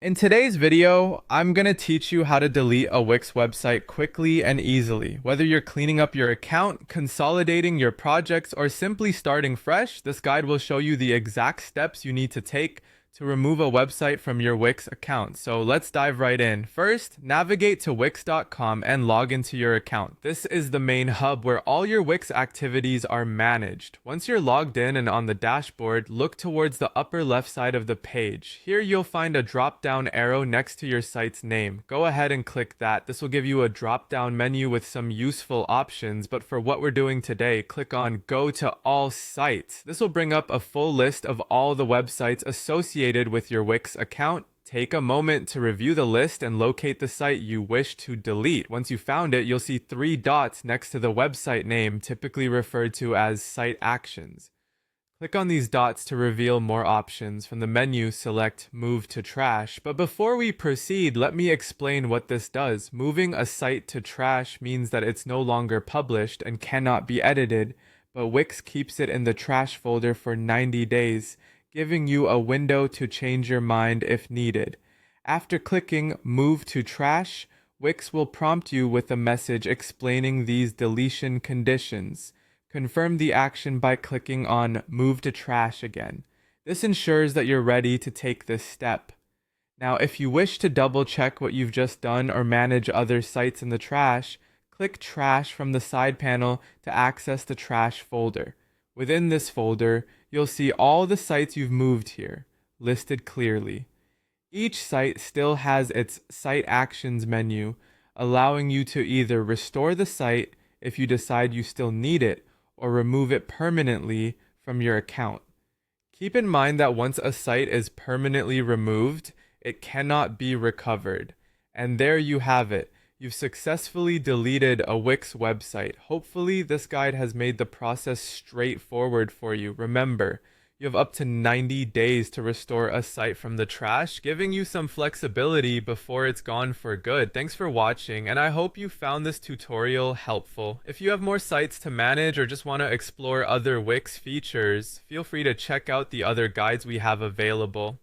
In today's video, I'm going to teach you how to delete a Wix website quickly and easily. Whether you're cleaning up your account, consolidating your projects, or simply starting fresh, this guide will show you the exact steps you need to take to remove a website from your Wix account. So let's dive right in. First, navigate to wix.com and log into your account. This is the main hub where all your Wix activities are managed. Once you're logged in and on the dashboard, look towards the upper left side of the page. Here you'll find a drop-down arrow next to your site's name. Go ahead and click that. This will give you a drop-down menu with some useful options, but for what we're doing today, click on Go to All Sites. This will bring up a full list of all the websites associated with your Wix account. Take a moment to review the list and locate the site you wish to delete. Once you found it, you'll see 3 dots next to the website name, typically referred to as Site Actions. Click on these dots to reveal more options. From the menu, select Move to Trash. But before we proceed, let me explain what this does. Moving a site to trash means that it's no longer published and cannot be edited, but Wix keeps it in the trash folder for 90 days. Giving you a window to change your mind if needed. After clicking Move to Trash, Wix will prompt you with a message explaining these deletion conditions. Confirm the action by clicking on Move to Trash again. This ensures that you're ready to take this step. Now, if you wish to double check what you've just done or manage other sites in the trash, click Trash from the side panel to access the trash folder. Within this folder, you'll see all the sites you've moved here, listed clearly. Each site still has its Site Actions menu, allowing you to either restore the site if you decide you still need it, or remove it permanently from your account. Keep in mind that once a site is permanently removed, it cannot be recovered. And there you have it. You've successfully deleted a Wix website. Hopefully, this guide has made the process straightforward for you. Remember, you have up to 90 days to restore a site from the trash, giving you some flexibility before it's gone for good. Thanks for watching, and I hope you found this tutorial helpful. If you have more sites to manage or just want to explore other Wix features, feel free to check out the other guides we have available.